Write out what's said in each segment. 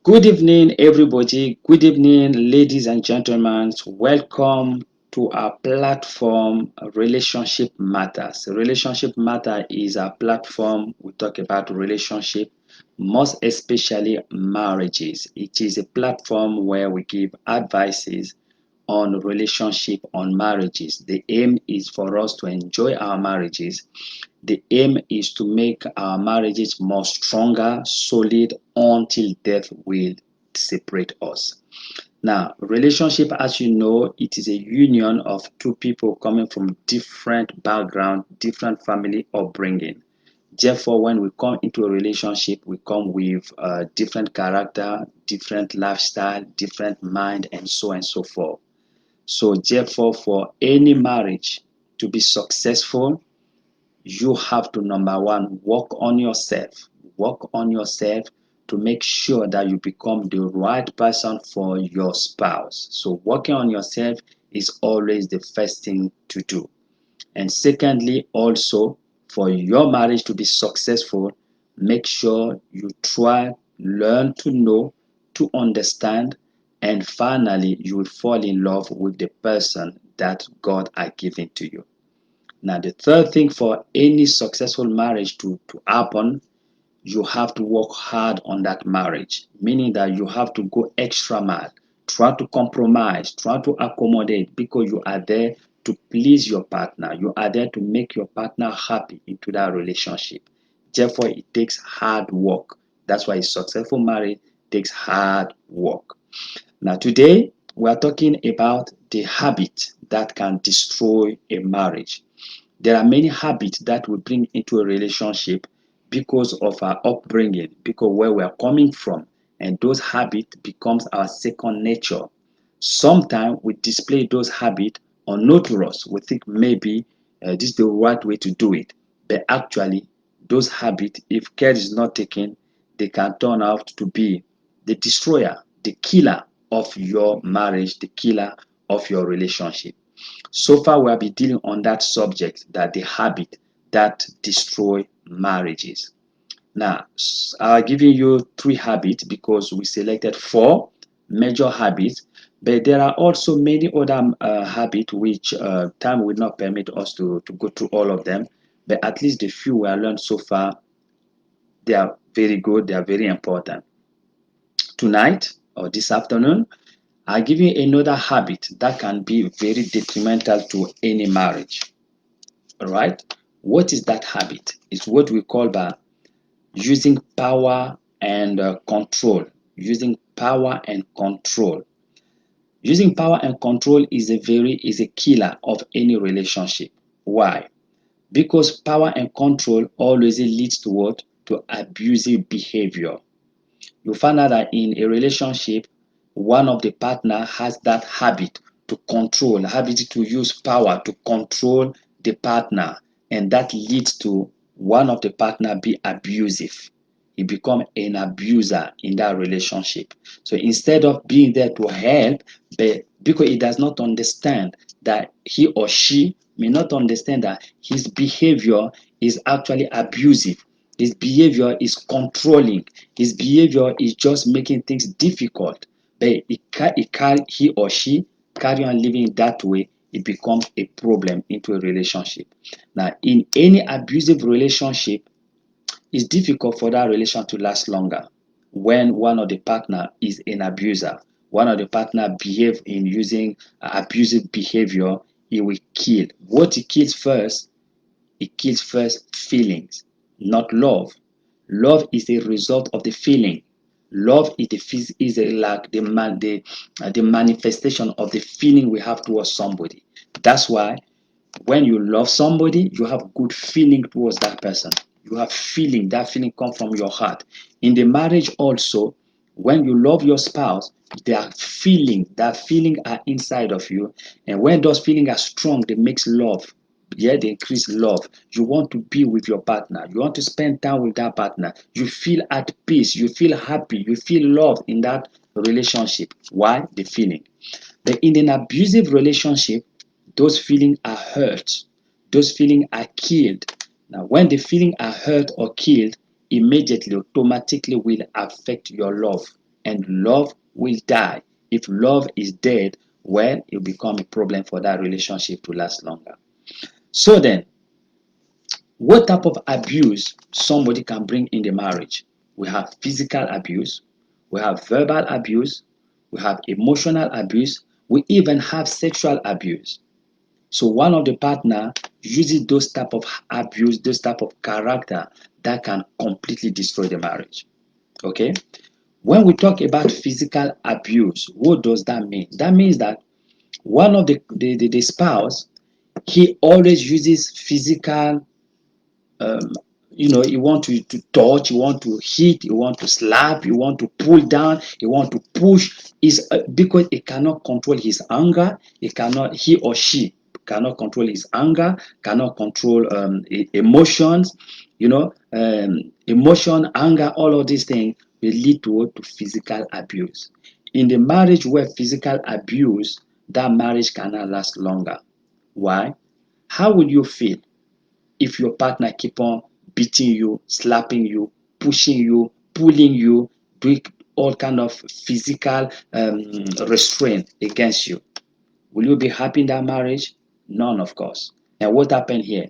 Good evening, everybody. Good evening, ladies and gentlemen. Welcome to our platform, Relationship Matters. Relationship Matter is a platform we talk about relationship, most especially marriages. It is a platform where we give advices on relationship, on marriages. The aim is for us to enjoy our marriages. The aim is to make our marriages more stronger, solid until death will separate us. Now, relationship, as you know, it is a union of two people coming from different background, different family upbringing. Therefore, when we come into a relationship, we come with different character, different lifestyle, different mind, and so on and so forth. So, therefore, for any marriage to be successful, you have to, number one, work on yourself. Work on yourself to make sure that you become the right person for your spouse. So, working on yourself is always the first thing to do. And secondly, also, for your marriage to be successful, make sure you try, learn to know, to understand, and finally, you will fall in love with the person that God has given to you. Now, the third thing for any successful marriage to happen, you have to work hard on that marriage, meaning that you have to go extra mile, try to compromise, try to accommodate because you are there to please your partner. You are there to make your partner happy into that relationship. Therefore, it takes hard work. That's why a successful marriage takes hard work. Now, today we are talking about the habit that can destroy a marriage. There are many habits that we bring into a relationship because of our upbringing, because where we are coming from, and those habits becomes our second nature. Sometimes we display those habits unknown to us. We think maybe this is the right way to do it, but actually, those habits, if care is not taken, they can turn out to be the destroyer, the killer of your marriage, the killer of your relationship. So far, we have been dealing on that subject, that the habit that destroy marriages. Now, I'll give you three habits because we selected four major habits, but there are also many other habits which time will not permit us to go through all of them. But at least the few we have learned so far, they are very good, they are very important. Tonight or this afternoon, I'll give you another habit that can be very detrimental to any marriage. All right. What is that habit? It's what we call by using power and control. Using power and control. Using power and control is a killer of any relationship. Why? Because power and control always leads to what? To abusive behavior. You find out that in a relationship, one of the partner has that habit to control, habit to use power to control the partner, and that leads to one of the partner be abusive. He become an abuser in that relationship. So instead of being there to help, but because he does not understand that he or she may not understand that his behavior is actually abusive. His behavior is controlling. His behavior is just making things difficult. But he or she carry on living that way, it becomes a problem into a relationship. Now, in any abusive relationship, it's difficult for that relation to last longer when one of the partner is an abuser. One of the partner behave in using abusive behavior, it will kill. What it kills first, it kills first feelings, not love. Love is a result of the feeling. Love is like the manifestation of the feeling we have towards somebody. That's why when you love somebody, you have good feeling towards that person. You have feeling. That feeling comes from your heart. In the marriage also, when you love your spouse, their feeling, that feeling are inside of you. And when those feelings are strong, they makes love. Yeah, they increase love. You want to be with your partner. You want to spend time with that partner. You feel at peace. You feel happy. You feel love in that relationship. Why? The feeling. But in an abusive relationship, those feelings are hurt. Those feelings are killed. Now, when the feelings are hurt or killed, immediately, automatically will affect your love. and love will die. If love is dead, well, it will become a problem for that relationship to last longer. So then, what type of abuse somebody can bring in the marriage? We have physical abuse, we have verbal abuse, we have emotional abuse, we even have sexual abuse. So one of the partner uses those type of abuse, those type of character that can completely destroy the marriage. Okay? When we talk about physical abuse, what does that mean? That means that one of the spouse, he always uses physical, um, you want to touch, you want to hit, you want to slap, you want to pull down, you want to push, is because he cannot control his anger. He or she cannot control his anger, cannot control emotions. Emotion, anger, all of these things will lead to physical abuse. In the marriage where physical abuse, that marriage cannot last longer. Why? How would you feel if your partner keep on beating you, slapping you, pushing you, pulling you, doing all kind of physical restraint against you? Will you be happy in that marriage? None, of course. And what happened here?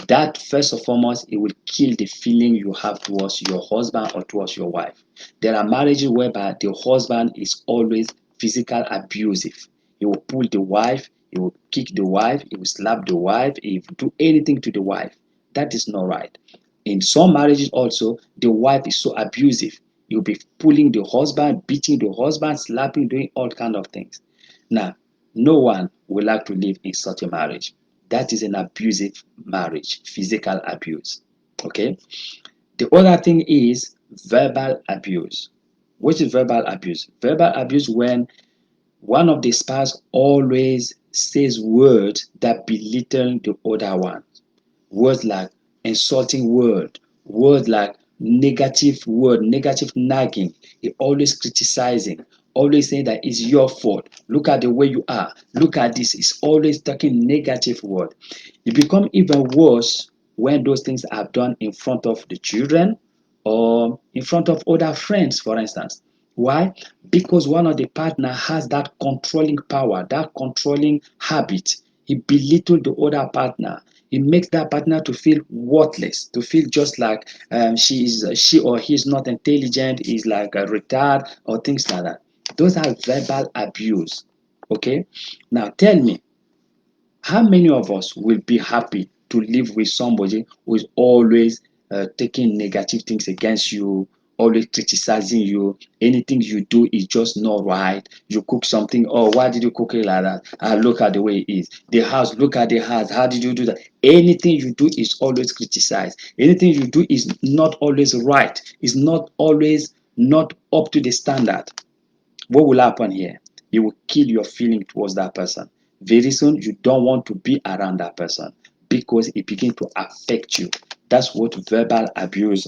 That first and foremost, it will kill the feeling you have towards your husband or towards your wife. There are marriages whereby the husband is always physical abusive. He will pull the wife, he will kick the wife, he will slap the wife, he will do anything to the wife. That is not right. In some marriages also, the wife is so abusive. You'll be pulling the husband, beating the husband, slapping, doing all kind of things. Now, no one would like to live in such a marriage. That is an abusive marriage, physical abuse. Okay? The other thing is verbal abuse. What is verbal abuse? Verbal abuse when one of the spouse always says words that belittle the other one. Words like insulting words like negative nagging. He always criticizing, always saying that it's your fault. Look at the way you are. Look at this. It's always talking negative word. It become even worse when those things are done in front of the children or in front of other friends, for instance. Why? Because one of the partner has that controlling power, that controlling habit. He belittle the other partner. He makes that partner to feel worthless, to feel just like she or he is not intelligent, is like a retard or things like that. Those are verbal abuse. Okay. Now tell me, how many of us will be happy to live with somebody who is always taking negative things against you, always criticizing you? Anything you do is just not right. You cook something, oh, why did you cook it like that? Ah, look at the way it is. The house, look at the house. How did you do that? Anything you do is always criticized. Anything you do is not always right. Is not always not up to the standard. What will happen here? You will kill your feeling towards that person. Very soon, you don't want to be around that person because it begins to affect you. That's what verbal abuse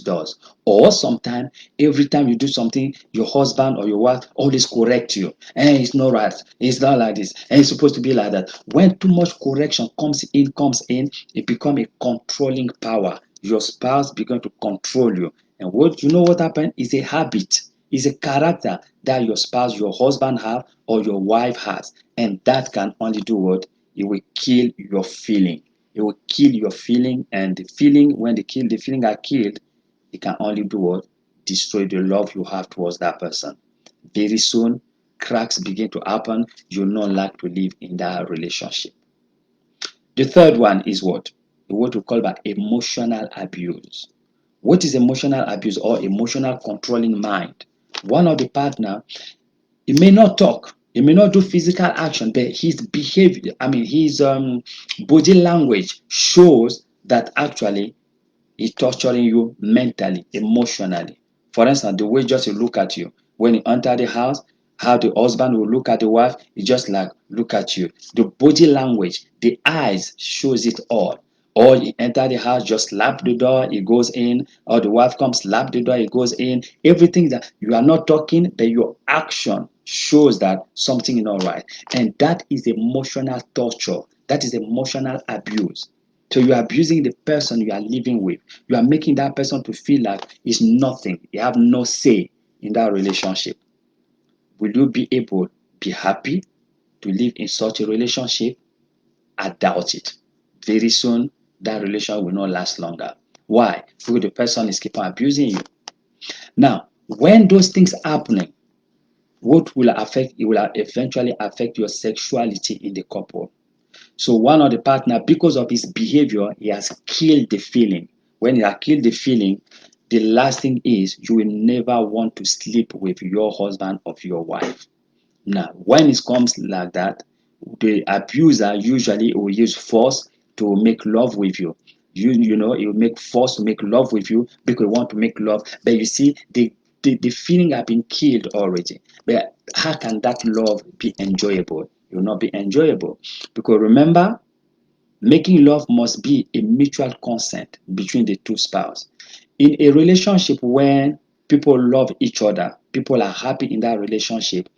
does. Or sometimes, every time you do something, your husband or your wife always correct you. And it's not right. It's not like this. And it's supposed to be like that. When too much correction comes in, it becomes a controlling power. Your spouse begin to control you. And what happened is a habit, is a character that your spouse, your husband have or your wife has. And that can only do what? It will kill your feeling. It will kill your feeling, and the feeling, when the feeling are killed, it can only do what? Destroy the love you have towards that person. Very soon, cracks begin to happen. You'll not like to live in that relationship. The third one is what we call by emotional abuse. What is emotional abuse or emotional controlling mind? One of the partner, he may not talk, he may not do physical action, but his behavior, his body language shows that actually he's torturing you mentally, emotionally. For instance, the way just he look at you when you enter the house, how the husband will look at the wife, he just like look at you. The body language, the eyes shows it all. Or he enter the house, just slap the door, he goes in. Or the wife comes, slap the door, he goes in. Everything that you are not talking, but your action shows that something is not right. And that is emotional torture. That is emotional abuse. So you are abusing the person you are living with. You are making that person to feel like it's nothing. You have no say in that relationship. Will you be able to be happy to live in such a relationship? I doubt it. Very soon, that relationship will not last longer. Why? Because the person is keep on abusing you. Now, when those things happening, what will affect? It will eventually affect your sexuality in the couple. So one of the partner, because of his behavior, he has killed the feeling. When he has killed the feeling, the last thing is you will never want to sleep with your husband or your wife. Now, when it comes like that, the abuser usually will use force to make love with you. You know, he will make force to make love with you because you want to make love. But you see, the feeling have been killed already. But how can that love be enjoyable? It will not be enjoyable. Because remember, making love must be a mutual consent between the two spouses. In a relationship when people love each other, people are happy in that relationship,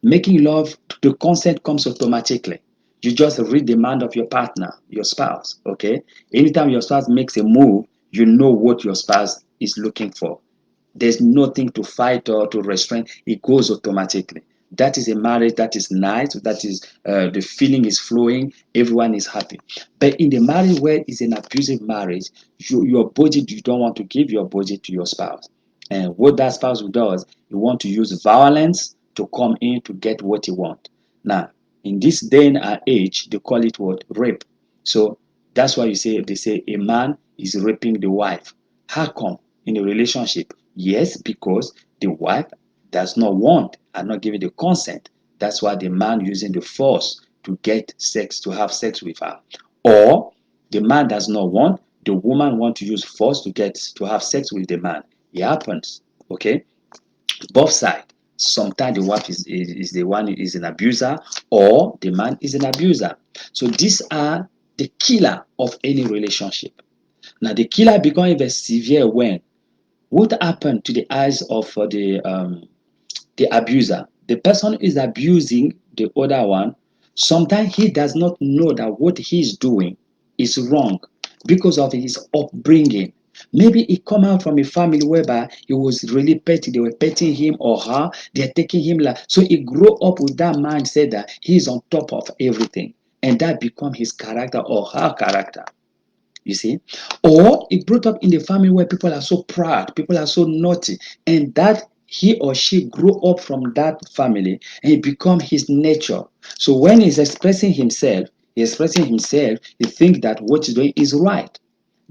making love, the consent comes automatically. You just read the mind of your partner, your spouse, okay? Anytime your spouse makes a move, you know what your spouse is looking for. There's nothing to fight or to restrain. It goes automatically. That is a marriage that is nice. That is the feeling is flowing. Everyone is happy. But in the marriage where it's an abusive marriage, your budget, you don't want to give your budget to your spouse. And what that spouse does, you want to use violence to come in to get what you want. Now, in this day and age, they call it what? Rape. So that's why they say a man is raping the wife. How come in a relationship? Yes, because the wife does not want and not giving the consent. That's why the man using the force to get sex, to have sex with her. Or the man does not want, the woman want to use force to have sex with the man. It happens. Okay? Both sides. Sometimes the wife is the one is an abuser, or the man is an abuser. So these are the killer of any relationship. Now the killer becomes even severe when what happened to the eyes of the abuser? The person is abusing the other one. Sometimes he does not know that what he's doing is wrong because of his upbringing. Maybe he come out from a family whereby he was really petty. They were petting him or her. They're taking him like so. He grew up with that mindset that he's on top of everything, and that become his character or her character. You see, or it brought up in the family where people are so proud, people are so naughty, and that he or she grew up from that family and it become his nature. So when he's expressing himself, he think that what he's doing is right.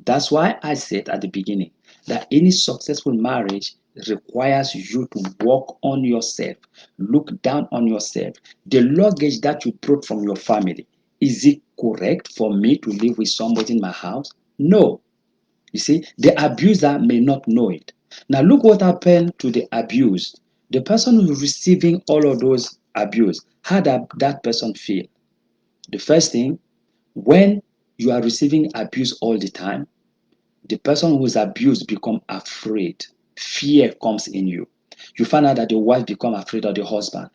That's why I said at the beginning that any successful marriage requires you to work on yourself, look down on yourself. The luggage that you brought from your family, is it correct for me to live with somebody in my house? No. You see, the abuser may not know it. Now, look what happened to the abused. The person who's receiving all of those abuse, how that person feel? The first thing, when you are receiving abuse all the time, the person who is abused become afraid. Fear comes in you. You find out that the wife become afraid of the husband.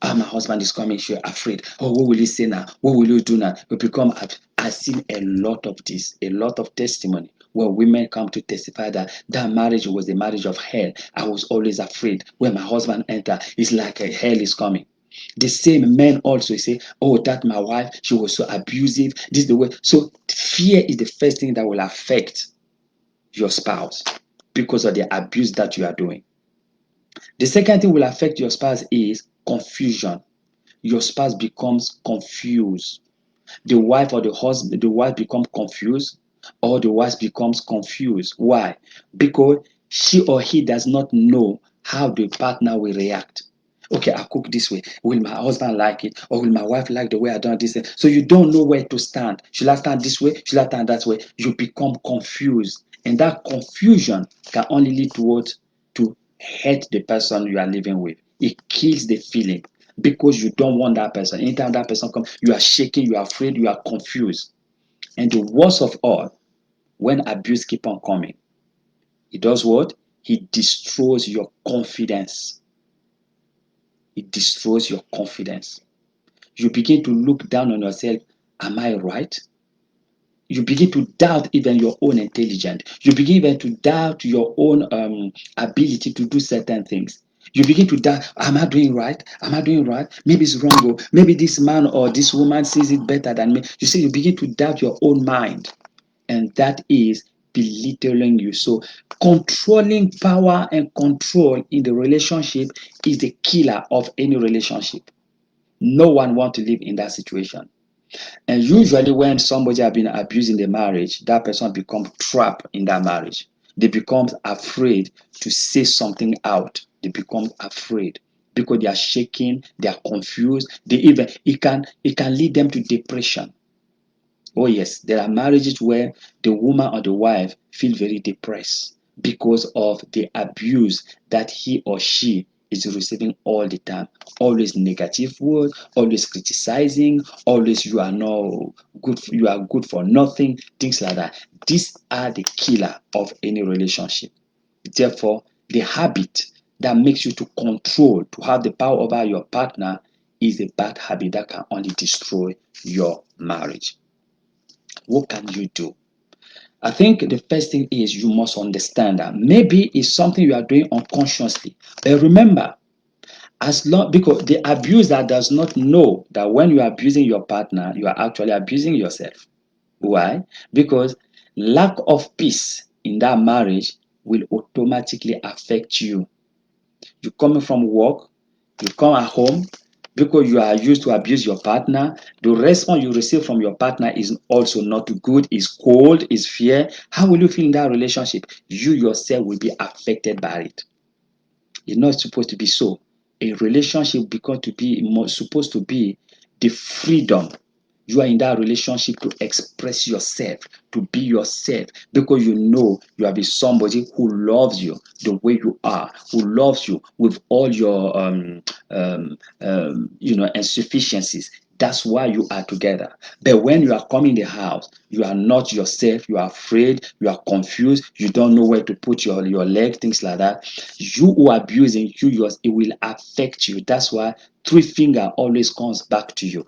Ah, my husband is coming, she's afraid. Oh, what will he say now? What will you do now? You become, I've seen a lot of this, a lot of testimony where women come to testify that that marriage was the marriage of hell. I was always afraid when my husband enter. It's like a hell is coming. The same men also say, oh, that my wife, she was so abusive. This is the way. So fear is the first thing that will affect your spouse because of the abuse that you are doing. The second thing will affect your spouse is confusion. Your spouse becomes confused. The wife or the husband, the wife becomes confused, or the wife becomes confused. Why? Because she or he does not know how the partner will react. Okay, I cook this way. Will my husband like it? Or will my wife like the way I done this? So you don't know where to stand. Should I stand this way? Should I stand that way? You become confused. And that confusion can only lead to what? To hurt the person you are living with. It kills the feeling because you don't want that person. Anytime that person comes, you are shaking, you are afraid, you are confused. And the worst of all, when abuse keep on coming, it does what? It destroys your confidence. It destroys your confidence. You begin to look down on yourself. Am I right? you begin to doubt even your own intelligence. You begin even to doubt your own ability to do certain things. You begin to doubt, am I doing right? Am I doing right? Maybe it's wrong. Or maybe this man or this woman sees it better than me. You see, you begin to doubt your own mind. And that is belittling you. So controlling power and control in the relationship is the killer of any relationship. No one wants to live in that situation. And usually when somebody has been abused in the marriage, that person becomes trapped in that marriage. They become afraid to say something out. They become afraid because they are shaking, they are confused. They even it can lead them to depression. Oh yes, there are marriages where the woman or the wife feel very depressed because of the abuse that he or she is receiving all the time. Always negative words, always criticizing, always you are no good, you are good for nothing, things like that. These are the killer of any relationship. Therefore, the habit that makes you to control, to have the power over your partner is a bad habit that can only destroy your marriage. What can you do? I think the first thing is you must understand that maybe it's something you are doing unconsciously. But remember, as long because the abuser does not know that when you are abusing your partner, you are actually abusing yourself. Why? Because lack of peace in that marriage will automatically affect you. You coming from work, you come at home because you are used to abuse your partner. The response you receive from your partner is also not good, is cold, is fear. How will you feel in that relationship? You yourself will be affected by it. It's not supposed to be so. A relationship because to be supposed to be the freedom. You are in that relationship to express yourself, to be yourself, because you know you have somebody who loves you the way you are, who loves you with all your insufficiencies. That's why you are together. But when you are coming in the house, you are not yourself, you are afraid, you are confused, you don't know where to put your leg, things like that. You who are abusing you, yours, it will affect you. That's why three finger always comes back to you.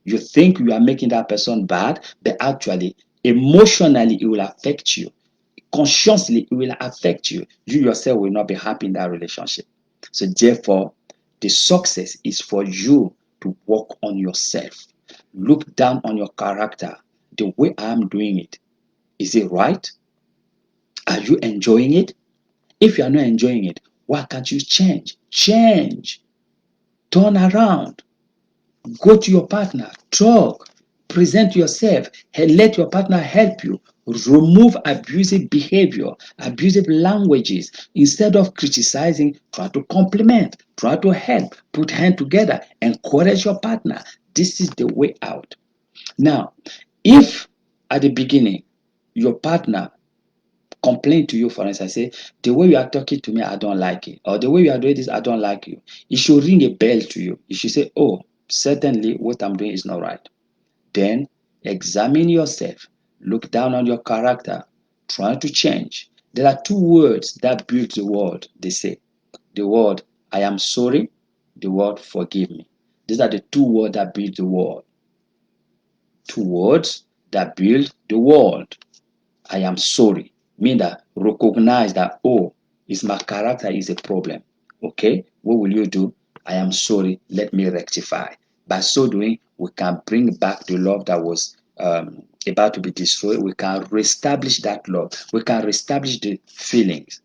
You think you are making that person bad, but actually, emotionally, it will affect you. Consciously, it will affect you. You yourself will not be happy in that relationship. So, therefore, the success is for you to work on yourself. Look down on your character. The way I'm doing it, is it right? Are you enjoying it? If you are not enjoying it, why can't you change? Change. Turn around. Go to your partner, talk, present yourself, and let your partner help you. Remove abusive behavior, abusive languages. Instead of criticizing, try to compliment, try to help, put hands together, encourage your partner. This is the way out. Now, if at the beginning your partner complain to you, for instance, say, the way you are talking to me, I don't like it. Or the way you are doing this, I don't like you. It should ring a bell to you. You should say, oh, certainly what I'm doing is not right. Then examine yourself. Look down on your character. Try to change. There are two words that build the world, they say. The word, I am sorry. The word, forgive me. These are the two words that build the world. Two words that build the world. I am sorry. Mean that recognize that, oh, is my character is a problem. Okay, what will you do? I am sorry. Let me rectify. By so doing, we can bring back the love that was about to be destroyed. We can reestablish that love. We can reestablish the feelings.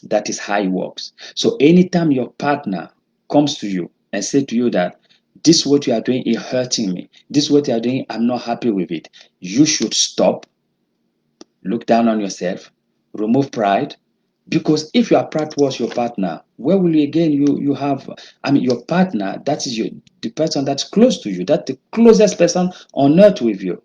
That is how it works. So anytime your partner comes to you and say to you that this what you are doing is hurting me, this what you are doing, I'm not happy with it, you should stop, look down on yourself, remove pride. Because if you are proud towards your partner, where will you again you have, I mean, your partner, that is the person that's close to you, that's the closest person on earth with you,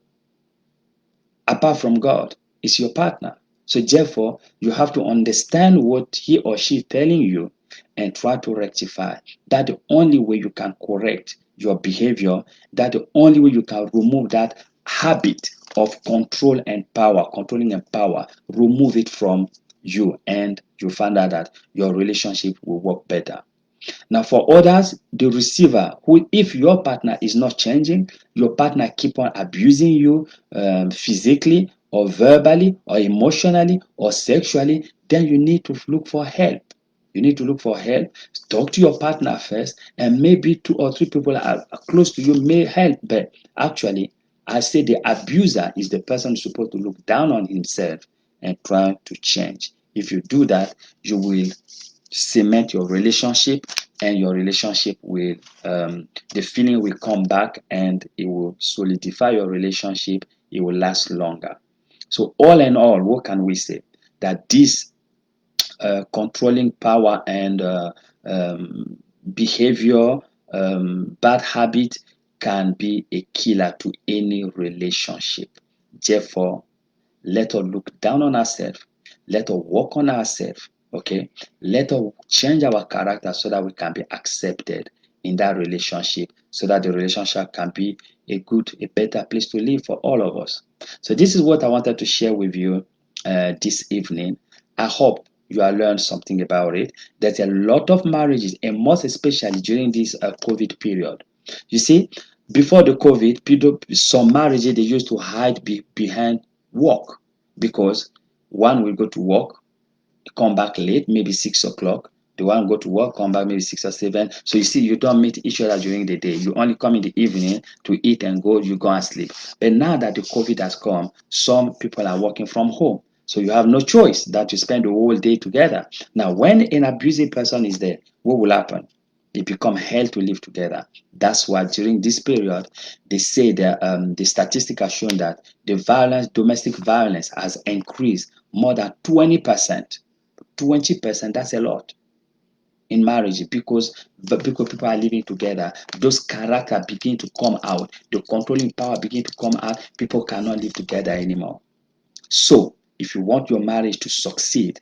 apart from God, is your partner. So therefore, you have to understand what he or she is telling you and try to rectify. That the only way you can correct your behavior, that the only way you can remove that habit of control and power, controlling and power, remove it from you, and you find out that your relationship will work better. Now, for others, the receiver, who, if your partner is not changing, your partner keep on abusing you physically or verbally or emotionally or sexually, then you need to look for help. You need to look for help. Talk to your partner first, and maybe 2 or 3 people are close to you may help. But actually, I say the abuser is the person who's supposed to look down on himself and try to change. If you do that, you will cement your relationship, and your relationship will the feeling will come back, and it will solidify your relationship. It will last longer. So all in all, what can we say? That this controlling power and behavior, bad habit, can be a killer to any relationship. Therefore, let us look down on ourselves. Let us work on ourselves. Okay. Let us change our character so that we can be accepted in that relationship, so that the relationship can be a better place to live for all of us. So this is what I wanted to share with you this evening. I hope you have learned something about it. There's a lot of marriages, and most especially during this COVID period. You see, before the COVID, some marriages they used to hide behind work, because one will go to work, come back late, maybe 6 o'clock. The one go to work, come back maybe 6 or 7. So you see, you don't meet each other during the day. You only come in the evening to eat and go. You go and sleep. But now that the COVID has come, some people are working from home. So you have no choice that to spend the whole day together. Now, when an abusive person is there, what will happen? It become hell to live together. That's why during this period, they say that the statistics have shown that the violence, domestic violence, has increased more than 20%. 20%, that's a lot in marriage, because people are living together. Those characters begin to come out. The controlling power begin to come out. People cannot live together anymore. So, if you want your marriage to succeed,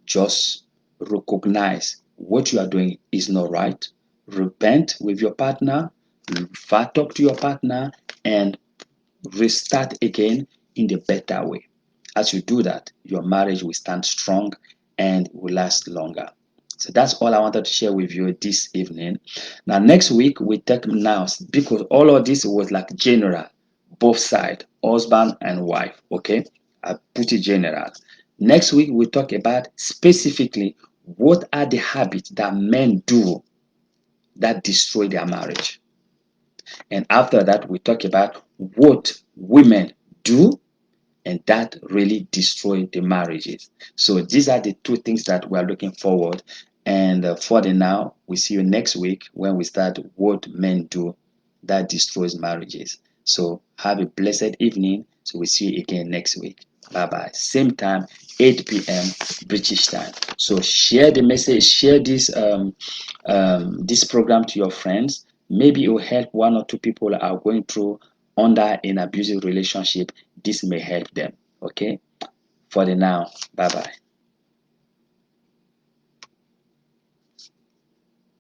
just recognize what you are doing is not right. Repent with your partner, talk to your partner, and restart again in the better way. As you do that, your marriage will stand strong and will last longer. So that's all I wanted to share with you this evening. Now, next week we take now, because all of this was like general, both sides, husband and wife. Okay, I put it general. Next week we talk about specifically what are the habits that men do that destroy their marriage. And after that, we talk about what women do and that really destroy the marriages. So these are the 2 things that we are looking forward. And for the now, we see you next week when we start what men do that destroys marriages. So have a blessed evening. So we see you again next week. Bye bye. Same time, 8 p.m. British time. So share the message, share this program to your friends. Maybe it will help 1 or 2 people that are going through under an abusive relationship. This may help them. Okay. For the now, bye bye.